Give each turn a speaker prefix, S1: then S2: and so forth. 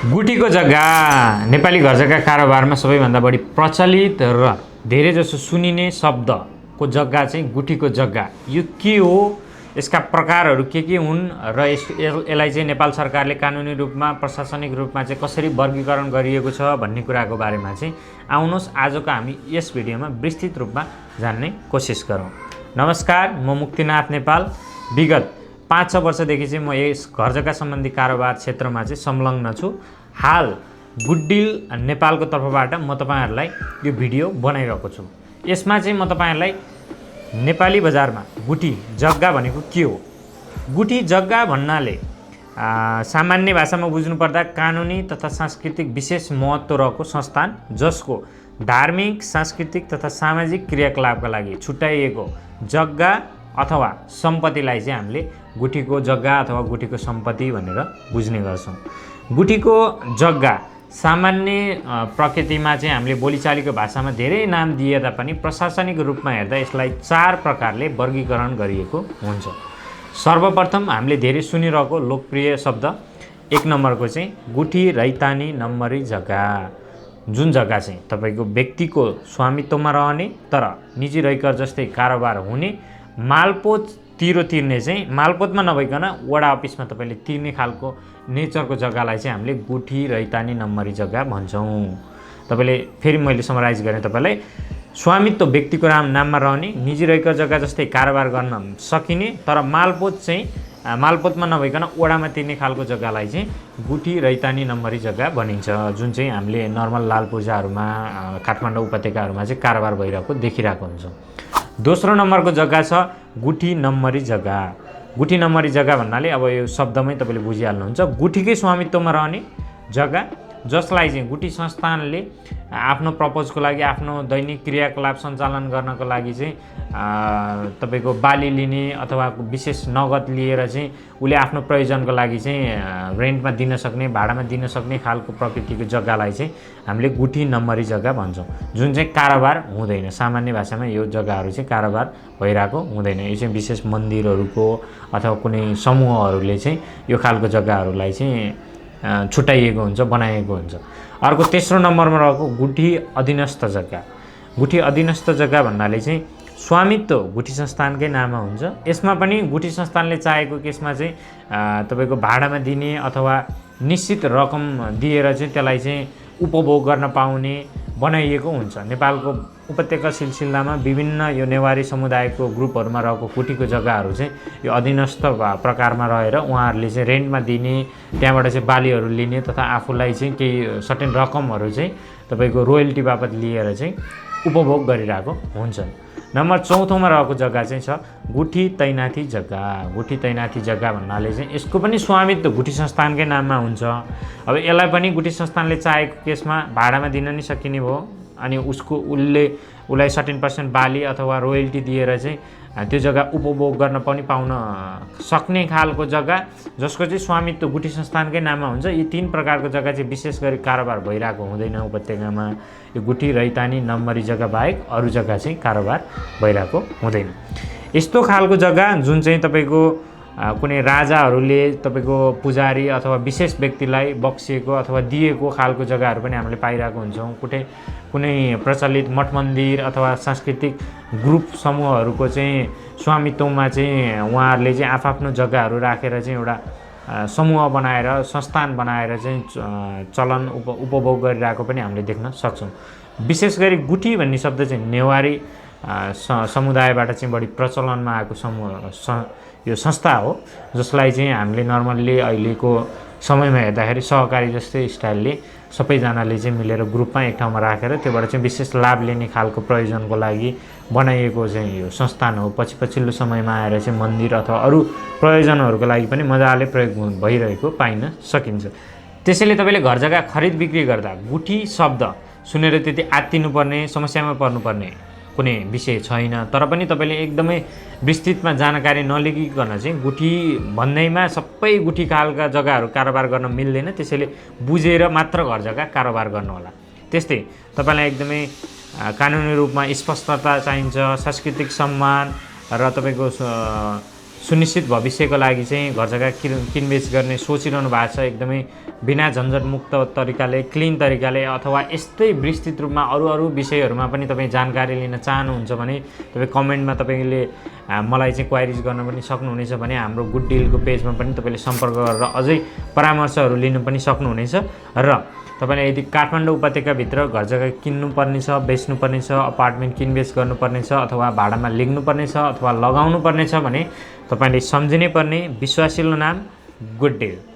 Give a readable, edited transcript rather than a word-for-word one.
S1: गुठीको जग्गा नेपाली घरजग्गा कारोबारमा सबैभन्दा बढी प्रचलित र धेरैजसो सुनिने शब्दको जग्गा चाहिँ गुठीको जग्गा। यो के हो, यसका प्रकारहरू के हुन् र यसलाई चाहिँ नेपाल सरकारले कानुनी रूपमा प्रशासनिक रूपमा चाहिँ कसरी वर्गीकरण गरिएको छ भन्ने कुराको बारेमा चाहिँ आउनुहोस् आजको हामी यस भिडियोमा विस्तृत रूपमा जान्ने कोसिस गरौँ। नमस्कार, म मुक्तिनाथ नेपाल। विगत 5-6 वर्षदेखि चाहिँ म यस घरजग्गा सम्बन्धी कारोबार क्षेत्रमा चाहिँ संलग्न छु। हाल गुड डिल नेपालको तर्फबाट म तपाईहरुलाई यो भिडियो बनाइरहेको छु। यसमा चाहिँ म तपाईहरुलाई नेपाली बजारमा गुठी जग्गा भनेको के हो, गुठी जग्गा भन्नाले सामान्य भाषामा बुझ्नुपर्दा कानुनी तथा सांस्कृतिक विशेष महत्त्व रहेको संस्थान जसको धार्मिक, सांस्कृतिक तथा सामाजिक क्रियाकलापका लागि छुट्याइएको जग्गा अथवा सम्पत्तिलाई चाहिँ हामीले गुठीको जग्गा अथवा गुठीको सम्पत्ति भनेर बुझ्ने गर्छौं। गुठीको जग्गा सामान्य प्रकृतिमा चाहिँ हामीले बोलीचालीको भाषामा धेरै नाम दिए तापनि प्रशासनिक रूपमा हेर्दा यसलाई 4 प्रकारले वर्गीकरण गरिएको हुन्छ। सर्वप्रथम हामीले धेरै सुनिरहेको लोकप्रिय शब्द 1 नम्बरको चाहिँ गुठी रैतानी नम्बरी जग्गा, जुन जग्गा चाहिँ तपाईको व्यक्तिको स्वामित्वमा रहने तर निजी रैकर जस्तै कारोबार हुने, मालपोत तिर्ने चाहिँ मालपोतमा नभइकन वडा अफिसमा तपाईले तिर्ने खालको नेचरको जग्गालाई चाहिँ हामीले गुठी रैतानी नम्बरी जग्गा भन्छौं। तपाईले फेरि मैले समराइज गरेँ तपाईलाई, स्वामित्व व्यक्तिको नाममा रहने, निजी रैकर जग्गा जस्तै कारोबार गर्न सकिने तर मालपोत चाहिँ मालपोतमा नभइकन वडामा तिर्ने खालको जग्गालाई चाहिँ गुठी रैतानी नम्बरी जग्गा भनिन्छ, जुन चाहिँ हामीले नर्मल लाल पूर्जाहरुमा काठमाडौँ उपत्यकाहरुमा चाहिँ कारोबार भइरहेको देखिरहेको हुन्छ। दोस्रो नम्बरको जग्गा छ गुठी नम्बरी जग्गा। गुठी नम्बरी जग्गा भन्नाले अब यो शब्दमै तपाईले बुझिहाल्नुहुन्छ, गुठीकै स्वामित्वमा रहने जग्गा जसलाई चाहिँ गुठी संस्थानले आफ्नो प्रपोजको लागि, आफ्नो दैनिक क्रियाकलाप सञ्चालन गर्नको लागि चाहिँ तपाईको बाली लिने अथवा विशेष नगद लिएर चाहिँ उले आफ्नो प्रयोजनको लागि चाहिँ रेन्टमा दिन सक्ने, भाडामा दिन सक्ने खालको प्रकृतिको जग्गालाई चाहिँ हामीले गुठी नम्बरी जग्गा भन्छौं, जुन चाहिँ कारोबार हुँदैन। सामान्य भाषामा यो जग्गाहरू चाहिँ कारोबार भइरहेको हुँदैन। यो चाहिँ विशेष मन्दिरहरूको अथवा कुनै समूहहरूले चाहिँ यो खालको जग्गाहरूलाई चाहिँ छुट्याइएको हुन्छ, बनाएको हुन्छ। अर्को तेस्रो नम्बरमा रहेको गुठी अधीनस्थ जग्गा। गुठी अधीनस्थ जग्गा भन्नाले चाहिँ स्वामित्व गुठी संस्थानकै नाममा हुन्छ। यसमा पनि गुठी संस्थानले चाहेको केसमा चाहिँ तपाईको भाडामा दिने अथवा निश्चित रकम दिएर चाहिँ त्यसलाई चाहिँ उपभोग गर्न पाउने बनाइएको हुन्छ। नेपालको उपत्यका सिलसिलामा विभिन्न यो नेवारी समुदायको ग्रुपहरुमा रहेको गुठीको जग्गाहरू चाहिँ यो अधीनस्थ प्रकारमा रहेर उहाँहरूले चाहिँ रेन्टमा दिने, त्यहाँबाट चाहिँ बालीहरू लिने तथा आफूलाई चाहिँ केही सर्टेन रकमहरू चाहिँ तपाईको रोयल्टी बापत लिएर चाहिँ उपभोग गरिरहेको हुन्छ। नम्बर 4थोमा रहेको जग्गा चाहिँ छ गुठी तैनाथी जग्गा। गुठी तैनाथी जग्गा भन्नाले चाहिँ यसको पनि स्वामित्व गुठी संस्थानकै नाममा हुन्छ। अब यसलाई पनि गुठी संस्थानले चाहेको केसमा भाडामा दिन नि सकिने भयो अनि उसलाई सर्टेन % बाली अथवा रोयल्टी दिएर चाहिँ त्यो जग्गा उपभोग गर्न पनि पाउन सक्ने खालको जग्गा जसको चाहिँ स्वामित्व गुठी संस्थानकै नाममा हुन्छ। यी 3 प्रकारको जग्गा चाहिँ विशेष गरी कारोबार भइरहेको हुँदैन उपत्यकामा। यो गुठी रैतानी नम्बरी जग्गा बाहेक अरु जग्गा चाहिँ कारोबार भइरहेको हुँदैन। यस्तो खालको जग्गा जुन चाहिँ तपाईको कुनै राजाहरूले तपाईको पुजारी अथवा विशेष व्यक्तिलाई बक्सिएको अथवा दिएको खालको जग्गाहरू पनि हामीले पाइरहेको हुन्छौँ। कुनै प्रचलित मठ मन्दिर अथवा सांस्कृतिक ग्रुप समूहहरूको चाहिँ स्वामित्वमा चाहिँ उहाँहरूले चाहिँ आफ्नो जग्गाहरू राखेर चाहिँ एउटा समूह बनाएर संस्थान बनाएर चाहिँ चलन उपभोग गरिरहेको पनि हामीले देख्न सक्छौँ। विशेष गरी गुठी भन्ने शब्द चाहिँ नेवारी समुदायबाट चाहिँ बढी प्रचलनमा आएको यो संस्था हो, जसलाई चाहिँ हामीले नर्मल्ली अहिलेको समयमा हेर्दाखेरि सहकारी जस्तै स्टाइलले सबैजनाले चाहिँ मिलेर ग्रुपमा एक ठाउँमा राखेर त्योबाट चाहिँ विशेष लाभ लिने खालको प्रयोजनको लागि बनाइएको चाहिँ यो संस्थान हो। पछिल्लो समयमा आएर चाहिँ मन्दिर अथवा अरू प्रयोजनहरूको लागि पनि मजाले प्रयोग भइरहेको पाइन सकिन्छ। त्यसैले तपाईले घर जग्गा खरिद बिक्री गर्दा गुठी शब्द सुनेर त्यति आत्तिनुपर्ने, समस्यामा पर्नुपर्ने कुनै विषय छैन। तर पनि तपाईले एकदमै विस्तृतमा जानकारी नलिगिकन चाहिँ गुठी भन्दैमा सबै गुठी खालका जग्गाहरू कारोबार गर्न मिल्दैन। त्यसैले बुझेर मात्र घर जग्गा कारोबार गर्नु होला। त्यस्तै तपाईलाई एकदमै कानुनी रूपमा स्पष्टता चाहिन्छ, सांस्कृतिक सम्मान र तपाईको सुनिश्चित भविष्यको लागि चाहिँ घर जग्गा किनबेच गर्ने सोचिरहनु भएको छ एकदमै बिना झन्झटमुक्त तरिकाले क्लिन तरिकाले अथवा यस्तै विस्तृत रूपमा अरू विषयहरूमा पनि तपाईँ जानकारी लिन चाहनुहुन्छ भने तपाईँ कमेन्टमा तपाईँले मलाई चाहिँ क्वाइरिज गर्न पनि सक्नुहुनेछ भने हाम्रो गुड डिलको पेजमा पनि तपाईँले सम्पर्क गरेर अझै परामर्शहरू लिनु पनि सक्नुहुनेछ र तपाईँले यदि काठमाडौँ उपत्यकाभित्र घर जग्गा किन्नुपर्ने छ बेच्नुपर्ने छ अपार्टमेन्ट किनबेच गर्नुपर्ने छ अथवा भाडामा लिनुपर्ने छ अथवा लगाउनुपर्ने छ भने तपाईँले सम्झिनै पर्ने विश्वासिलो नाम गुड डिल।